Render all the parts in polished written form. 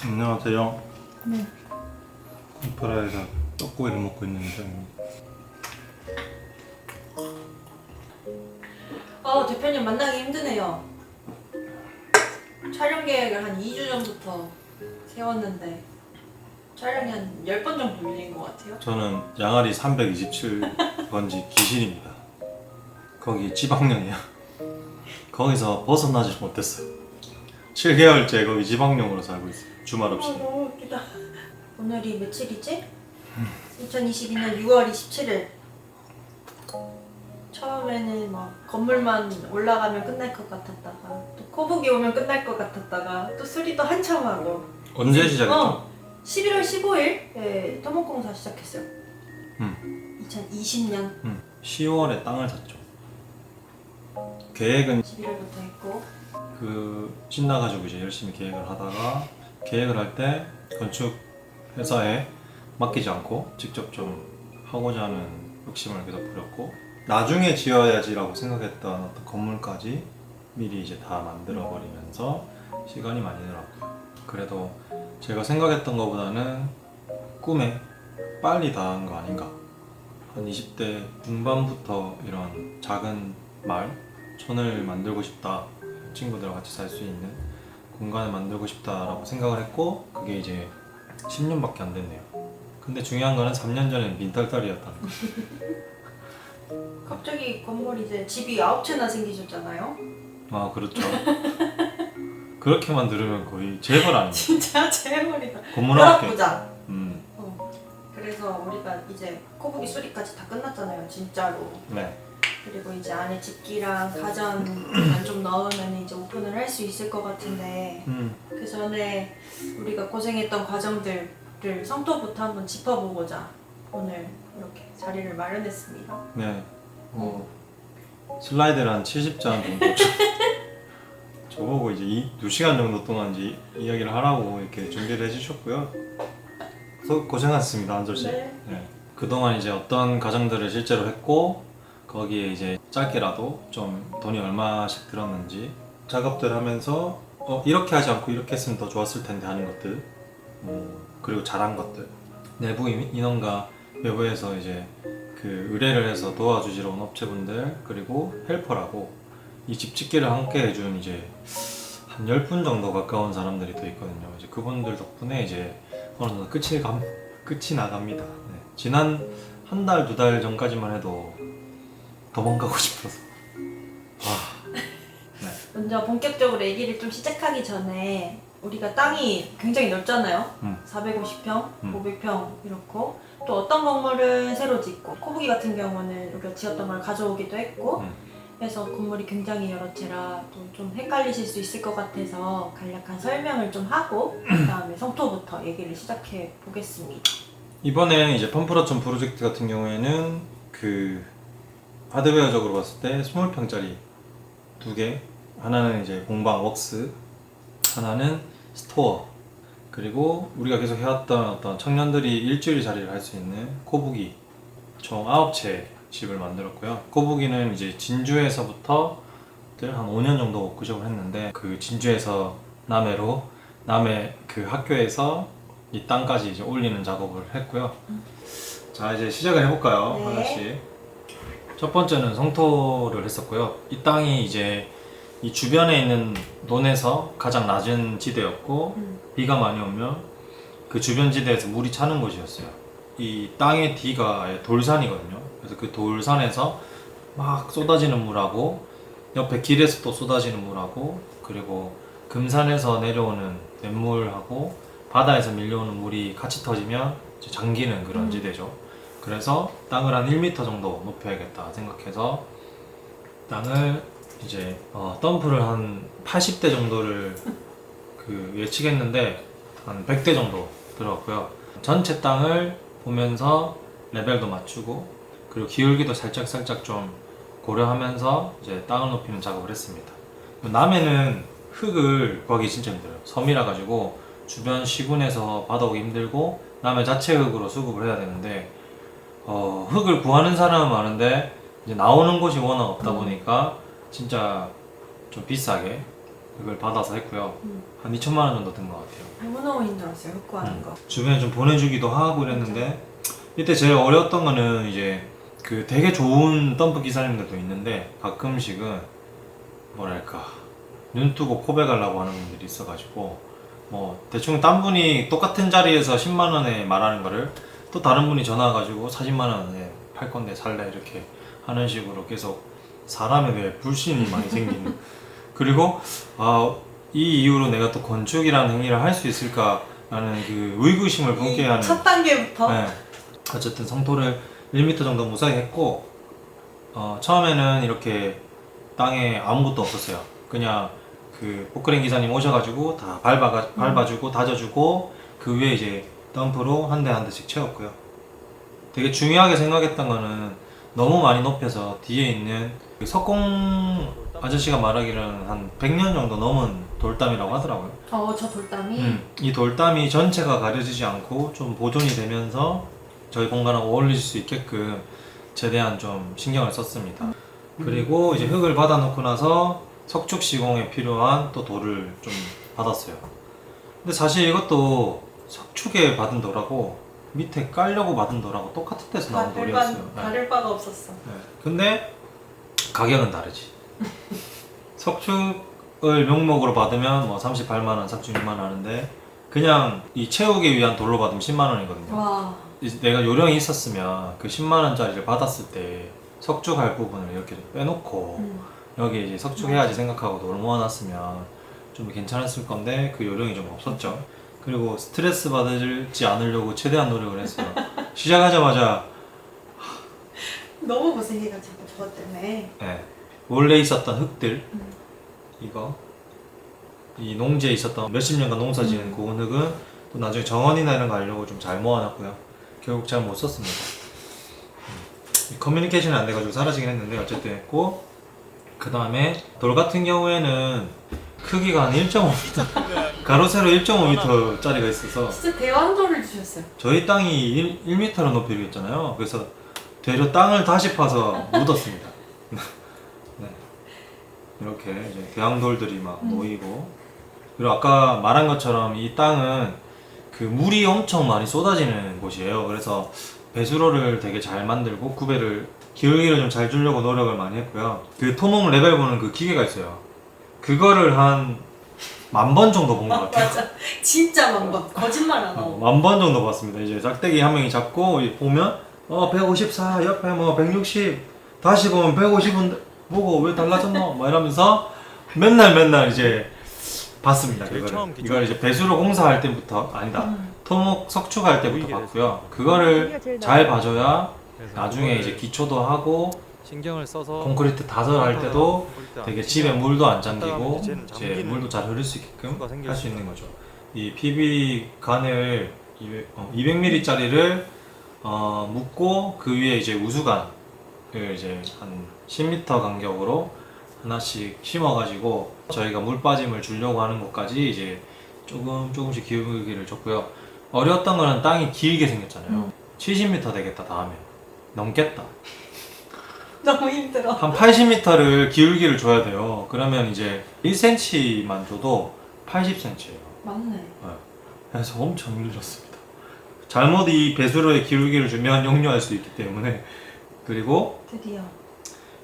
안녕하세요. 네. 인프라에서 떡고기를 먹고 있는 이장입니다. 대표님 만나기 힘드네요. 촬영 계획을 한 2주 전부터 세웠는데 촬영이 한 10번 정도 밀린 것 같아요. 저는 양아리 327번지 기신입니다. 거기 지방령이야. 거기서 벗어나지 못했어요. 7개월째 거기 지방령으로 살고 있어요. 주말 없이. 너무 웃기다. 오늘이 며칠이지? 2022년 6월 27일. 처음에는 막 건물만 올라가면 끝날 것 같았다가 또 코북이 오면 끝날 것 같았다가 또 수리도 한참 하고. 언제 시작했죠? 11월 15일에 토목공사 시작했어요. 2020년 10월에 땅을 샀죠. 계획은 11월부터 했고. 신나가지고 이제 열심히 계획을 하다가 계획을 할 때 건축 회사에 맡기지 않고 직접 좀 하고자 하는 욕심을 계속 부렸고, 나중에 지어야지라고 생각했던 어떤 건물까지 미리 이제 다 만들어 버리면서 시간이 많이 늘었고요. 그래도 제가 생각했던 것보다는 꿈에 빨리 닿은 거 아닌가. 한 20대 중반부터 이런 작은 마을, 촌을 만들고 싶다, 친구들과 같이 살 수 있는 공간을 만들고 싶다라고 생각을 했고, 그게 이제 10년밖에 안 됐네요. 근데 중요한 거는 3년 전엔 빈털털이었다는 거. 갑자기 건물이 이제 집이 9채나 생기셨잖아요. 아, 그렇죠. 그렇게만 들으면 거의 재벌 아닙니까? 진짜 재물이다. 건물 한 개. 벼락부자. 음, 그래서 우리가 이제 코북이 수리까지 다 끝났잖아요, 진짜로. 네. 그리고 이제 안에 집기랑 가전만 좀 넣으면 이제 오픈을 할 수 있을 것 같은데, 그 전에 우리가 고생했던 과정들을 성토부터 한번 짚어보고자 오늘 이렇게 자리를 마련했습니다. 네. 슬라이드를 한 70장 정도 저보고 이제 2시간 정도 동안 이제 이야기를 하라고 이렇게 준비를 해주셨고요. 고생하셨습니다, 한솔 씨. 네. 네. 그동안 이제 어떤 과정들을 실제로 했고, 거기에 이제 짧게라도 좀 돈이 얼마씩 들었는지 작업들 하면서 이렇게 하지 않고 이렇게 했으면 더 좋았을 텐데 하는 것들, 그리고 잘한 것들, 내부 인원과 외부에서 이제 그 의뢰를 해서 도와주시러 온 업체분들, 그리고 헬퍼라고 이 집 짓기를 함께 해준 이제 한 10분 정도 가까운 사람들이 또 있거든요. 이제 그분들 덕분에 이제 어느 정도 끝이 나갑니다. 네. 지난 한 달, 2달 전까지만 해도 도망가고 싶어서. 먼저 본격적으로 얘기를 좀 시작하기 전에 우리가 땅이 굉장히 넓잖아요. 450평, 500평 이렇고, 또 어떤 건물은 새로 짓고, 코북이 같은 경우는 우리가 지었던 걸 가져오기도 했고, 그래서 건물이 굉장히 여러 채라 또 좀 헷갈리실 수 있을 것 같아서 간략한 설명을 좀 하고 그 다음에 성토부터 얘기를 시작해 보겠습니다. 이번에 이제 펌프러촌 프로젝트 같은 경우에는 그 하드웨어적으로 봤을 때 20평짜리 2개, 하나는 이제 공방 웍스, 하나는 스토어, 그리고 우리가 계속 해왔던 어떤 청년들이 일주일 자리를 할 수 있는 코북이, 총 9채 집을 만들었고요. 코북이는 이제 진주에서부터 한 5년 정도 구축을 했는데, 그 진주에서 남해로, 남해 그 학교에서 이 땅까지 이제 올리는 작업을 했고요. 자, 이제 시작을 해볼까요? 네. 하나씩. 첫 번째는 성토를 했었고요. 이 땅이 이제 이 주변에 있는 논에서 가장 낮은 지대였고, 비가 많이 오면 그 주변 지대에서 물이 차는 곳이었어요. 이 땅의 뒤가 돌산이거든요. 그래서 그 돌산에서 막 쏟아지는 물하고, 옆에 길에서 또 쏟아지는 물하고, 그리고 금산에서 내려오는 냇물하고 바다에서 밀려오는 물이 같이 터지면 이제 잠기는 그런 지대죠. 그래서 땅을 한 1m 정도 높여야겠다 생각해서 땅을 이제 덤프를 한 80대 정도를 예측했는데 한 100대 정도 들어갔고요. 전체 땅을 보면서 레벨도 맞추고, 그리고 기울기도 살짝 좀 고려하면서 이제 땅을 높이는 작업을 했습니다. 남해는 흙을 구하기 진짜 힘들어요. 섬이라 가지고 주변 시군에서 받아오기 힘들고, 남해 자체 흙으로 수급을 해야 되는데, 흙을 구하는 사람은 많은데 이제 나오는 곳이 워낙 없다 보니까 진짜 좀 비싸게 그걸 받아서 했고요. 한 2천만 원 정도 든 것 같아요. 너무너무 힘들었어요, 흑구하는 거. 주변에 좀 보내주기도 하고 이랬는데 이때 제일 어려웠던 거는 이제 그 되게 좋은 덤프 기사님들도 있는데 가끔씩은 뭐랄까 눈 뜨고 고백하려고 하는 분들이 있어가지고 뭐 대충 딴 분이 똑같은 자리에서 10만 원에 말하는 거를 또 다른 분이 전화 와가지고 40만 원에 팔 건데 살래 이렇게 하는 식으로 계속 사람에 대해 불신이 많이 생기는 그리고 이 이후로 내가 또 건축이라는 행위를 할 수 있을까라는 그 의구심을 품게 하는 첫 단계부터? 네. 어쨌든 성토를 1m 정도 무사히 했고 처음에는 이렇게 땅에 아무것도 없었어요. 그냥 그 포크레인 기사님 오셔가지고 다 밟아주고 다져주고 그 위에 이제 덤프로 한 대 한 대씩 채웠고요. 되게 중요하게 생각했던 거는 너무 많이 높여서 뒤에 있는 그 석공 아저씨가 말하기로는 한 100년 정도 넘은 돌담이라고 하더라고요. 저 돌담이? 이 돌담이 전체가 가려지지 않고 좀 보존이 되면서 저희 공간하고 어울릴 수 있게끔 최대한 좀 신경을 썼습니다. 그리고 이제 흙을 받아놓고 나서 석축 시공에 필요한 또 돌을 좀 받았어요. 근데 사실 이것도 석축에 받은 돌하고 밑에 깔려고 받은 돌하고 똑같은 데서 나온 돌이었어요. 다를 바가 없었어. 네. 근데 가격은 다르지. 석축을 명목으로 받으면 뭐 38만원, 36만원 하는데 그냥 이 채우기 위한 돌로 받으면 10만원이거든요. 와. 내가 요령이 있었으면 그 10만원짜리를 받았을 때 석축할 부분을 이렇게 좀 빼놓고 여기 이제 석축해야지 생각하고 돌을 모아놨으면 좀 괜찮았을 건데 그 요령이 좀 없었죠. 그리고 스트레스 받지 않으려고 최대한 노력을 했어요. 시작하자마자 너무 고생해가지고 그것 때문에. 네, 원래 있었던 흙들 이거 이 농지에 있었던 몇십 년간 농사 지은 고운 흙은 또 나중에 정원이나 이런 거 하려고 좀 잘 모아놨고요. 결국 잘 못 썼습니다. 커뮤니케이션이 안 돼가지고 사라지긴 했는데 어쨌든 했고 그 다음에 돌 같은 경우에는 크기가 한 1.5m 가로 세로 1.5m 짜리가 있어서 진짜 대왕돌을 주셨어요. 저희 땅이 1m로 높이로 있잖아요. 그래서 되려 땅을 다시 파서 묻었습니다. 네. 이렇게 이제 대왕돌들이 막 놓이고 그리고 아까 말한 것처럼 이 땅은 그 물이 엄청 많이 쏟아지는 곳이에요. 그래서 배수로를 되게 잘 만들고 구배를 기울기를 좀 잘 주려고 노력을 많이 했고요. 그 토목 레벨 보는 그 기계가 있어요. 그거를 한 10,000번 정도 본 것 같아요. 맞아. 진짜 많번 거짓말 안 하고. 10,000번 정도 봤습니다. 이제 짝대기 한 명이 잡고 보면 154 옆에 뭐 160 다시 보면 150은 보고 왜 달라졌노? 막 이러면서 맨날 이제 봤습니다. 이걸 이제 배수로 공사할 때부터 아니다. 토목 석축할 때부터 봤고요. 그거를 잘 봐줘야 나중에 이제 기초도 하고 신경을 써서 콘크리트 다설할 때도 되게 집에 물도 안 잠기고 이제는 이제 잠기는 물도 잘 흐를 수 있게끔 수가 생길 할 수 수 있는 거죠. 이 PB 관을 200mm 짜리를 묶고 그 위에 이제 우수관을 이제 한 10m 간격으로 하나씩 심어가지고 저희가 물 빠짐을 주려고 하는 것까지 이제 조금씩 기울기를 줬고요. 어려웠던 거는 땅이 길게 생겼잖아요. 70m 되겠다 다음에 넘겠다. 너무 힘들어. 한 80m를 기울기를 줘야 돼요. 그러면 이제 1cm만 줘도 80cm예요. 맞네. 그래서 엄청 힘들었습니다. 잘못 이 배수로에 기울기를 주면 역류할 수 있기 때문에 그리고 드디어.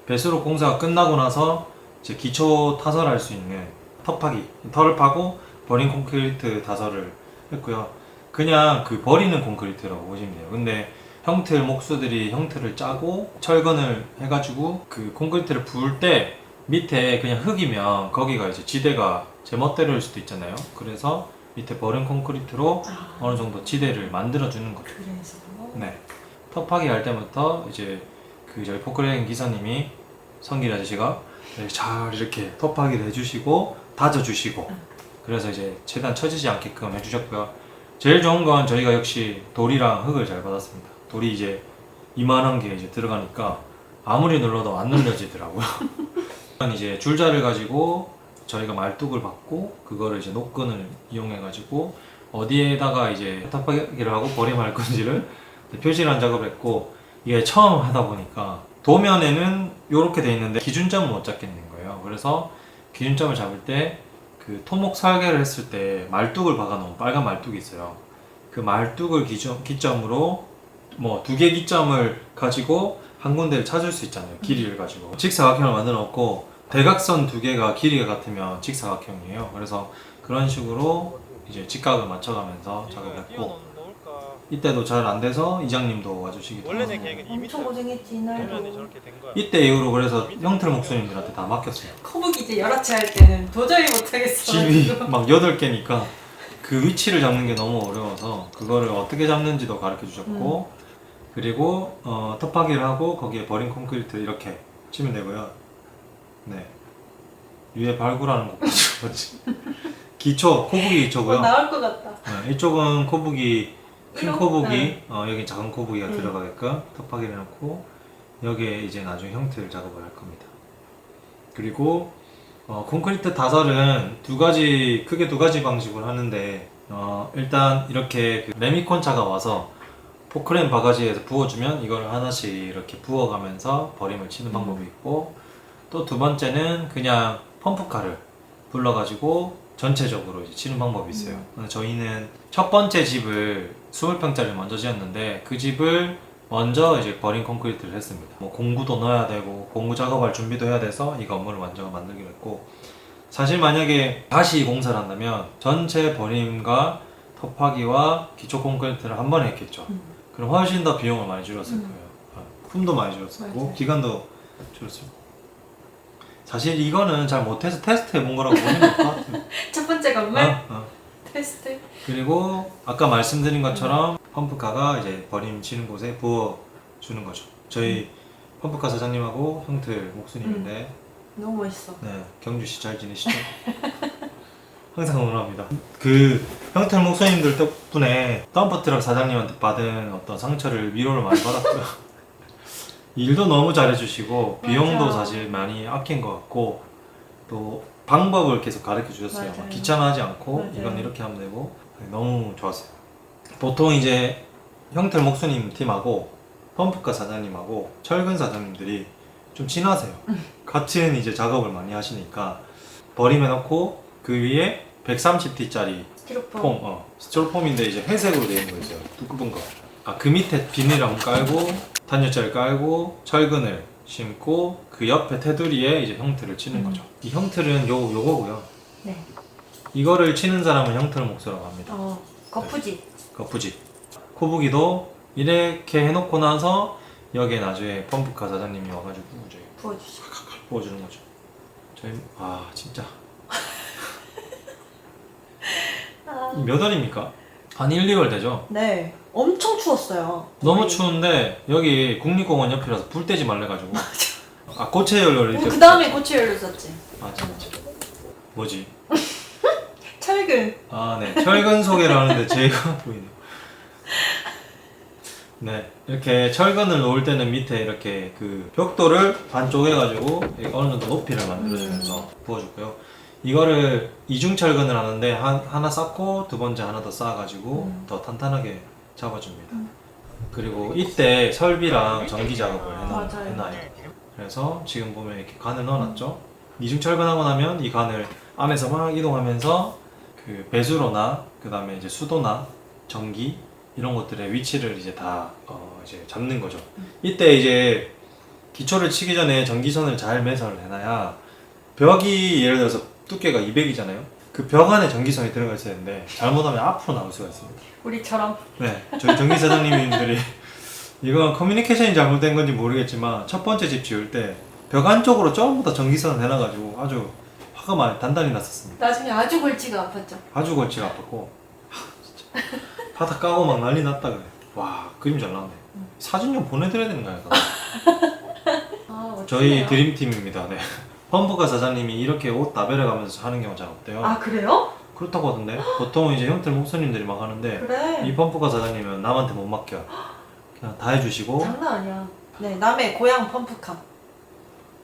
배수로 공사가 끝나고 나서 이제 기초 타설할 수 있는 텁하기 털을 파고 버린 콘크리트 다설을 했고요. 그냥 그 버리는 콘크리트라고 보시면 돼요. 근데 형틀 목수들이 형틀을 짜고 철근을 해가지고 그 콘크리트를 부을 때 밑에 그냥 흙이면 거기가 이제 지대가 제멋대로일 수도 있잖아요. 그래서 밑에 버린 콘크리트로 어느 정도 지대를 만들어 주는 거죠. 그래서. 네. 텁하기 할 때부터 이제 그 저희 포크레인 기사님이 성길 아저씨가 잘 이렇게 텁하기를 해주시고 다져주시고 그래서 이제 최대한 처지지 않게끔 해주셨고요. 제일 좋은 건 저희가 역시 돌이랑 흙을 잘 받았습니다. 돌이 이제 이만한 게 이제 들어가니까 아무리 눌러도 안 눌려지더라고요. 이제 줄자를 가지고 저희가 말뚝을 받고 그거를 이제 노끈을 이용해 가지고 어디에다가 이제 텁하기를 하고 버림할 건지를 표시를 한 작업을 했고 이게 처음 하다 보니까 도면에는 이렇게 돼 있는데 기준점을 못 잡겠는 거예요. 그래서 기준점을 잡을 때 그 토목 설계를 했을 때 말뚝을 박아놓은 빨간 말뚝이 있어요. 그 말뚝을 기점으로 뭐 2개 기점을 가지고 한 군데를 찾을 수 있잖아요. 길이를 가지고 직사각형을 만들어 놓고 대각선 2개가 길이가 같으면 직사각형이에요. 그래서 그런 식으로 이제 직각을 맞춰가면서 작업했고, 이때도 잘 안 돼서 이장님도 와주시기도 하고 엄청 고생했지 이날도. 이때 이후로 그래서 형틀 목수님들한테 다 맡겼어요. 커브기 이제 여라치 할 때는 도저히 못하겠어. 집이 막 8개니까 그 위치를 잡는 게 너무 어려워서 그거를 어떻게 잡는지도 가르쳐 주셨고, 그리고 톱하기를 하고 거기에 버린 콘크리트 이렇게 치면 되고요. 네, 위에 발굴하는 거 보지. 기초, 코부기 기초고요. 나올 것 같다. 네, 이쪽은 코부기, 큰 이런? 코부기, 네. 여기 작은 코부기가 들어가게끔 톱하기를 해놓고 여기에 이제 나중에 형틀 작업을 할 겁니다. 그리고 콘크리트 다설은 크게 두 가지 방식으로 하는데, 일단 이렇게 그 레미콘차가 와서 포크레인 바가지에서 부어주면 이걸 하나씩 이렇게 부어가면서 버림을 치는 방법이 있고, 또 두 번째는 그냥 펌프카를 불러가지고 전체적으로 이제 치는 방법이 있어요. 저희는 첫 번째 집을 20평짜리를 먼저 지었는데 그 집을 먼저 이제 버린 콘크리트를 했습니다. 뭐 공구도 넣어야 되고 공구 작업할 준비도 해야 돼서 이 건물을 먼저 만들기로 했고, 사실 만약에 다시 공사를 한다면 전체 버림과 톱하기와 기초 콘크리트를 한 번에 했겠죠. 그럼 훨씬 더 비용을 많이 줄였을 거예요. 품도 많이 줄였을 거고 맞아요. 기간도 줄였을 거고. 사실 이거는 잘 못해서 테스트 해본 거라고 보시면 될 것 같아요. 첫 번째 건물 테스트. 그리고 아까 말씀드린 것처럼 펌프카가 이제 버림 치는 곳에 부어주는 거죠. 저희 펌프카 사장님하고 형틀 목수님인데 너무 멋있어. 네, 경주시 잘 지내시죠? 항상 응원합니다. 그 형틀 목수님들 덕분에 덤프트럭 사장님한테 받은 어떤 상처를 위로를 많이 받았고요. 일도 너무 잘해주시고 비용도 맞아. 사실 많이 아낀 것 같고, 또 방법을 계속 가르쳐 주셨어요. 맞아요. 막 귀찮아하지 않고 맞아요. 이건 이렇게 하면 되고, 너무 좋았어요. 보통 이제 형틀 목수님 팀하고 펌프카 사장님하고 철근 사장님들이 좀 친하세요. 같은 이제 작업을 많이 하시니까 버림해놓고 그 위에 130T짜리 스티로폼. 스티로폼인데 이제 회색으로 되어 있는 거 있어요. 두꺼운 거. 그 밑에 비닐 한번 깔고 단열재를 깔고 철근을 심고 그 옆에 테두리에 이제 형틀을 치는 거죠. 이 형틀은 요거고요. 네. 이거를 치는 사람은 형틀 목수라고 합니다. 거푸지. 거푸지. 코부기도 이렇게 해놓고 나서 여기에 나중에 펌프카 사장님이 와가지고 이제 부어주시. 부어주는 거죠. 저희 진짜 몇 월입니까? 한 1, 2월 되죠? 네. 엄청 추웠어요. 너무 거의. 추운데 여기 국립공원 옆이라서 불 떼지 말래가지고 고체연료를 이렇게 그 다음에 고체열을 썼지. 맞아. 뭐지? 철근. 네. 철근 소개를 하는데 제가 보이네요. 네. 이렇게 철근을 놓을 때는 밑에 이렇게 그 벽돌을 반 쪼개가지고 어느 정도 높이를 만들어주면서 부어주고요. 이거를 이중철근을 하는데 하나 쌓고 두 번째 하나 더 쌓아가지고 더 탄탄하게 잡아줍니다. 그리고 이때 설비랑 전기 작업을 맞아요. 해놔요. 그래서 지금 보면 이렇게 간을 넣어놨죠. 이중철근하고 나면 이 간을 안에서 막 이동하면서 그 배수로나 그 다음에 이제 수도나 전기 이런 것들의 위치를 이제 다 이제 잡는 거죠. 이때 이제 기초를 치기 전에 전기선을 잘 매설을 해놔야, 벽이 예를 들어서 두께가 200이잖아요. 그 벽 안에 전기선이 들어가 있어야 되는데 잘못하면 앞으로 나올 수가 있습니다. 우리처럼. 네, 저희 전기 사장님들이 이건 커뮤니케이션이 잘못된 건지 모르겠지만 첫 번째 집 지을 때 벽 안쪽으로 전부 다 전기선을 해놔가지고 아주 화가 많이 단단히 났었습니다. 나중에 아주 골치가 아팠죠. 아주 골치가 아팠고 진짜 바닥 까고 막 난리 났다 그래. 와, 그림 잘 나왔네. 사진 좀 보내드려야 되는 거야. 저희 드림팀입니다. 네. 펌프카 사장님이 이렇게 옷 나베려가면서 하는 경우 잘 없대요. 그래요? 그렇다고 하던데. 보통 이제 형틀 목사님들이 막 하는데 그래. 이 펌프카 사장님은 남한테 못 맡겨. 그냥 다 해주시고. 장난 아니야. 네, 남의 고향 펌프카.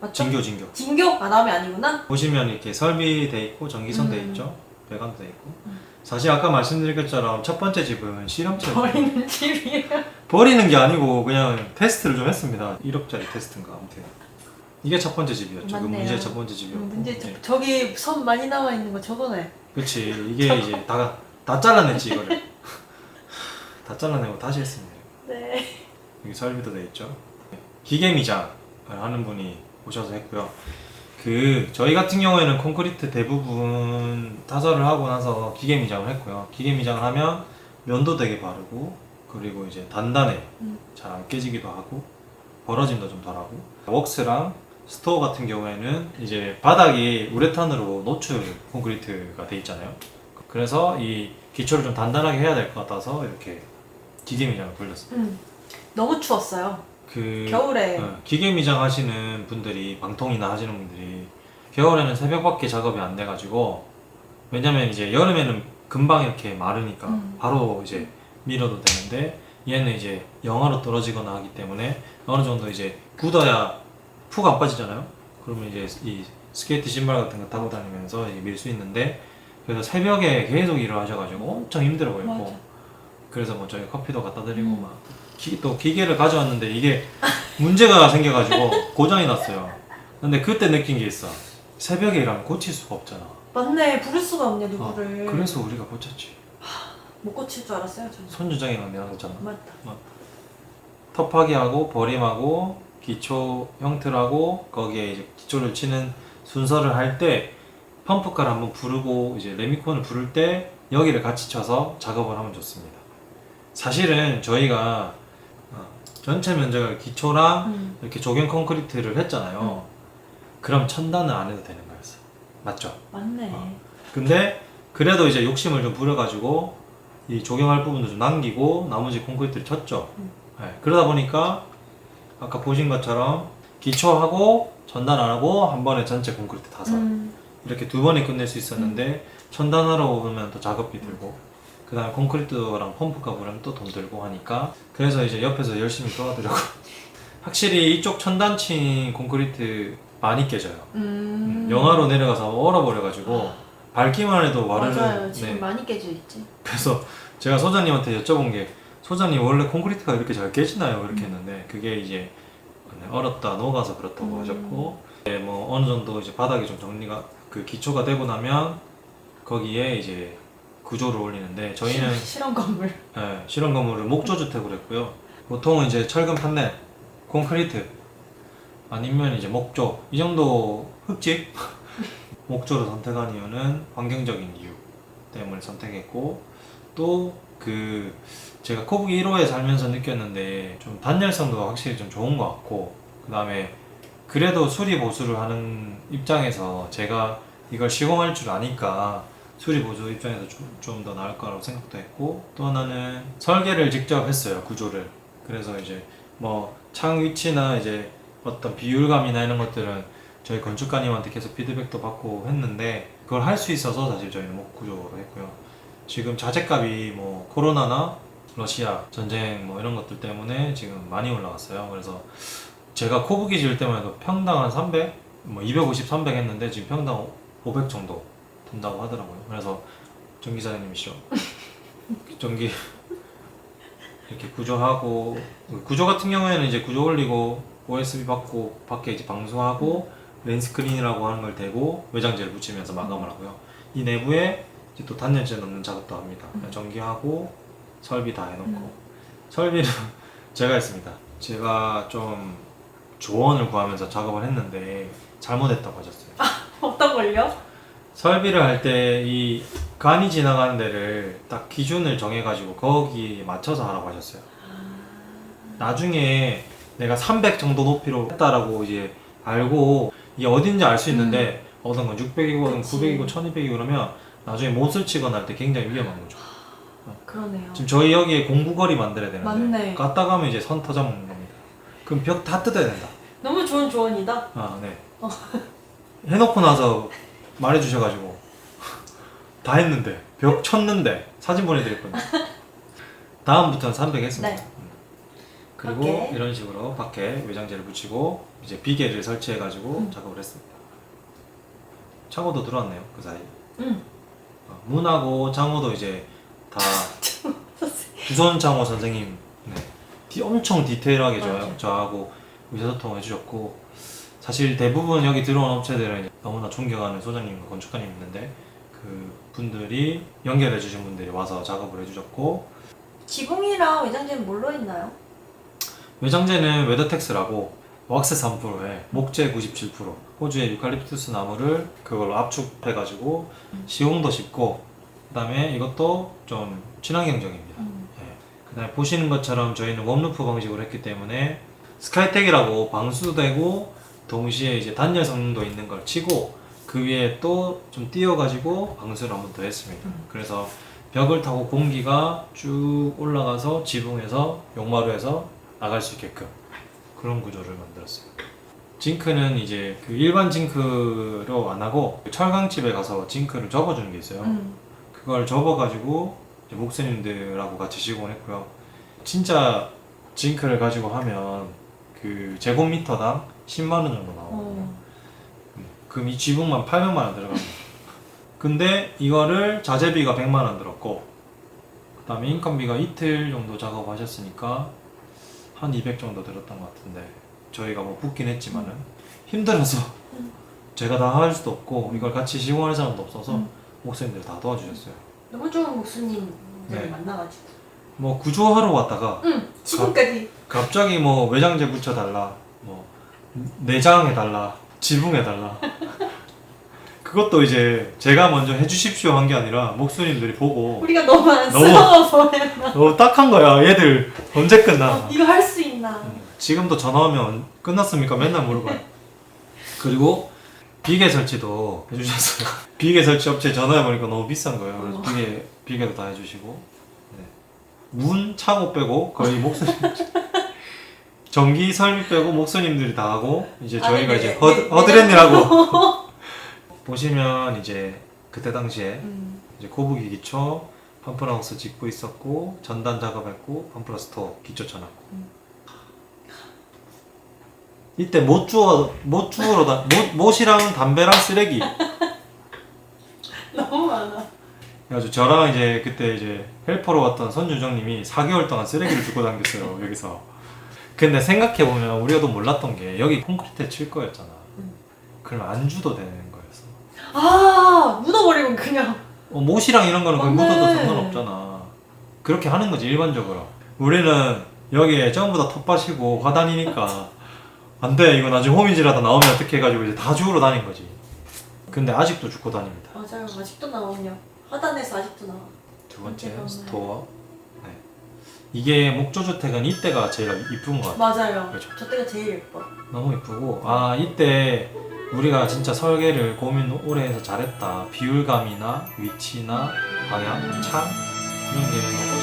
맞죠? 진교. 진교? 남이 아니구나. 보시면 이렇게 설비돼 있고 전기선 돼 있죠. 배관도 돼 있고. 사실 아까 말씀드린 것처럼 첫 번째 집은 실험체 버리는 집이에요. 버리는 게 아니고 그냥 테스트를 좀 했습니다. 1억짜리 테스트인가 아무튼. 이게 첫 번째 집이었죠. 그 맞네요. 문제의 첫 번째 집이었고. 문제 네. 저기 선 많이 나와 있는 거 저거네. 그렇지. 이게 이제 다 잘라냈지 이거를. 다 잘라내고 다시 했습니다. 네. 여기 설비도 돼 있죠. 기계 미장을 하는 분이 오셔서 했고요. 그 저희 같은 경우에는 콘크리트 대부분 타설을 하고 나서 기계 미장을 했고요. 기계 미장을 하면 면도 되게 바르고 그리고 이제 단단해. 잘 안 깨지기도 하고 벌어짐도 좀 덜하고. 웍스랑 스토어 같은 경우에는 이제 바닥이 우레탄으로 노출 콘크리트가 돼 있잖아요. 그래서 이 기초를 좀 단단하게 해야 될 것 같아서 이렇게 기계 미장을 돌렸어요. 너무 추웠어요. 그 겨울에. 기계 미장 하시는 분들이 방통이나 하시는 분들이 겨울에는 새벽밖에 작업이 안 돼가지고 왜냐면 이제 여름에는 금방 이렇게 마르니까 바로 이제 밀어도 되는데 얘는 이제 영하로 떨어지거나 하기 때문에 어느 정도 이제 굳어야 푹 안 빠지잖아요. 그러면 이제 이 스케이트 신발 같은 거 타고 다니면서 밀 수 있는데 그래서 새벽에 계속 일을 하셔가지고 엄청 힘들어 보였고 맞아. 그래서 뭐 저희 커피도 갖다 드리고 막 또 기계를 가져왔는데 이게 문제가 생겨가지고 고장이 났어요. 근데 그때 느낀 게 있어. 새벽에 일하면 고칠 수가 없잖아. 맞네. 부를 수가 없네 누구를. 그래서 우리가 고쳤지. 못 고칠 줄 알았어요 저는. 손주장이랑 내가 했잖아. 맞다. 텁하기하고 버림하고 기초 형틀하고 거기에 이제 기초를 치는 순서를 할 때 펌프카를 한번 부르고 이제 레미콘을 부를 때 여기를 같이 쳐서 작업을 하면 좋습니다. 사실은 저희가 전체 면적을 기초랑 이렇게 조경 콘크리트를 했잖아요. 그럼 첨단을 안 해도 되는 거였어. 맞죠? 맞네. 근데 그래도 이제 욕심을 좀 부려가지고 이 조경할 부분도 좀 남기고 나머지 콘크리트를 쳤죠. 네, 그러다 보니까 아까 보신 것처럼 기초하고 전단 안 하고 한 번에 전체 콘크리트 타서 이렇게 두 번에 끝낼 수 있었는데 첨단하러 오면 또 작업비 들고 그 다음에 콘크리트랑 펌프가 부르면 또 돈 들고 하니까 그래서 이제 옆에서 열심히 도와드려고 확실히 이쪽 천단층 콘크리트 많이 깨져요. 영하로 내려가서 얼어버려가지고 밟기만 해도 와르르. 맞아요. 지금 네. 많이 깨져 있지. 그래서 제가 소장님한테 여쭤본 게 소장님 원래 콘크리트가 이렇게 잘 깨지나요? 이렇게 했는데 그게 이제 얼었다 녹아서 그렇다고 하셨고 이제 뭐 어느 정도 이제 바닥이 좀 정리가 그 기초가 되고 나면 거기에 이제 구조를 올리는데 저희는 실험 건물. 네, 실험 건물을 목조 주택으로 했고요. 보통은 이제 철근 판넬, 콘크리트 아니면 이제 목조 이 정도 흙집 목조를 선택한 이유는 환경적인 이유 때문에 선택했고 또 그 제가 코브기 1호에 살면서 느꼈는데 좀 단열성도 확실히 좀 좋은 것 같고 그 다음에 그래도 수리 보수를 하는 입장에서 제가 이걸 시공할 줄 아니까 수리 보수 입장에서 좀 더 나을 거라고 생각도 했고 또 하나는 설계를 직접 했어요. 구조를. 그래서 이제 뭐 창 위치나 이제 어떤 비율감이나 이런 것들은 저희 건축가님한테 계속 피드백도 받고 했는데 그걸 할 수 있어서 사실 저희는 목 구조로 했고요. 지금 자재값이 뭐 코로나나 러시아 전쟁 뭐 이런 것들 때문에 지금 많이 올라갔어요. 그래서 제가 코브기 지을 때만 해도 평당 한 300, 뭐 250, 300 했는데 지금 평당 500 정도 든다고 하더라고요. 그래서 정 기사님이시죠. 전기 이렇게 구조하고 구조 같은 경우에는 이제 구조 올리고 OSB 받고 밖에 이제 방수하고 렌스크린이라고 하는 걸 대고 외장재를 붙이면서 마감을 하고요. 이 내부에 이제 또 단열재 넣는 작업도 합니다. 전기하고 설비 다 해놓고 설비는 제가 했습니다. 제가 좀 조언을 구하면서 작업을 했는데 잘못했다고 하셨어요. 어떤 걸요? 설비를 할 때 이 간이 지나가는 데를 딱 기준을 정해가지고 거기에 맞춰서 하라고 하셨어요. 나중에 내가 300 정도 높이로 했다라고 이제 알고 이게 어딘지 알 수 있는데 어떤 건 600이고 900이고 1200이고 그러면 나중에 못을 치거나 할 때 굉장히 위험한 거죠. 그러네요. 지금 저희 여기에 공구거리 만들어야 되는데 맞네. 깠다 가면 이제 선 터져 먹는 겁니다. 그럼 벽 다 뜯어야 된다. 너무 좋은 조언이다. 아, 네. 해놓고 나서 말해주셔가지고 다 했는데 벽 쳤는데 사진 보내드렸거든요. 다음부터는 300 했습니다. 네. 그리고 밖에. 이런 식으로 밖에 외장재를 붙이고 이제 비계를 설치해가지고 작업을 했습니다. 창호도 들어왔네요 그 사이. 문하고 창호도 이제 다 두손 창호 선생님 엄청 디테일하게 맞아. 저하고 의사소통 해주셨고 사실 대부분 여기 들어온 업체들은 이제 너무나 존경하는 소장님과 건축가님 있는데 그 분들이 연결해 주신 분들이 와서 작업을 해주셨고 지붕이랑 외장재는 뭘로 했나요? 외장재는 웨더텍스라고 왁스 3%에 목재 97%, 호주의 유칼립투스 나무를 그걸로 압축해가지고 시공도 쉽고 그다음에 이것도 좀 친환경적입니다. 그다음에 보시는 것처럼 저희는 웜루프 방식으로 했기 때문에 스카이텍이라고 방수도 되고 동시에 이제 단열 성능도 있는 걸 치고 그 위에 또 좀 띄워가지고 방수를 한 번 더 했습니다. 그래서 벽을 타고 공기가 쭉 올라가서 지붕에서 용마루에서 나갈 수 있게끔 그런 구조를 만들었어요. 징크는 이제 그 일반 징크로 안 하고 철강집에 가서 징크를 접어주는 게 있어요. 그걸 접어가지고 이제 목수님들하고 같이 시공을 했고요. 진짜 징크를 가지고 하면 그 제곱미터당 10만 원 정도 나오거든요. 그럼 이 지붕만 800만 원 들어갑니다. 근데 이거를 자재비가 100만 원 들었고 그 다음에 인건비가 이틀 정도 작업하셨으니까 한 200 정도 들었던 것 같은데 저희가 뭐 붙긴 했지만은 힘들어서 제가 다 할 수도 없고 이걸 같이 시공할 사람도 없어서 목수님들이 다 도와주셨어요. 너무 좋은 목수님들 네. 만나가지고. 뭐 구조하러 왔다가 지금까지. 갑자기 뭐 외장재 붙여달라, 뭐 내장해달라, 지붕해달라. 그것도 이제 제가 먼저 해주십시오 한 게 아니라 목수님들이 보고 우리가 너무 안쓰러워서 했나? 너무 딱한 거야. 얘들 언제 끝나? 이거 할 수 있나? 지금도 전화 오면 끝났습니까? 맨날 물어봐요. 그리고 비계 설치도 해주셨어요. 비계 설치 업체 전화해보니까 너무 비싼 거예요. 그래서 비계도 다 해주시고 네. 문 차고 빼고 거의 목수님 전기 설비 빼고 목수님들이 다 하고 이제 저희가 이제 허드렛일하고 보시면 이제 그때 당시에 이제 코브기 기초 팜프라우스 짓고 있었고 전단 작업했고 팜프라스토 기초 쳐놨고 이때 못이랑 담배랑 쓰레기 너무 많아. 그래가지고 저랑 이제 그때 이제 헬퍼로 왔던 선주정님이 4개월 동안 쓰레기를 주고 다녔어요 여기서. 근데 생각해보면 우리가 몰랐던 게 여기 콘크리트에 칠 거였잖아. 그럼 안주도 되는 거였어. 아, 묻어버리면 그냥. 못이랑 이런 거는 거의 맞네. 묻어도 상관없잖아. 그렇게 하는 거지 일반적으로. 우리는 여기에 전부 다 텃밭이고 화단이니까 안돼 이거 나중에 호미질하다 나오면 어떻게 해가지고 이제 다 주우러 다닌 거지. 근데 아직도 죽고 다닙니다. 맞아요. 아직도 나오냐. 하단에서 아직도 나와. 두 번째 그러네. 스토어. 네. 이게 목조주택은 이때가 제일 이쁜 것 같아요. 맞아요. 그렇죠. 저 때가 제일 예뻐. 너무 이쁘고 아 이때 우리가 진짜 설계를 고민 오래 해서 잘했다. 비율감이나 위치나 방향, 창 이런 게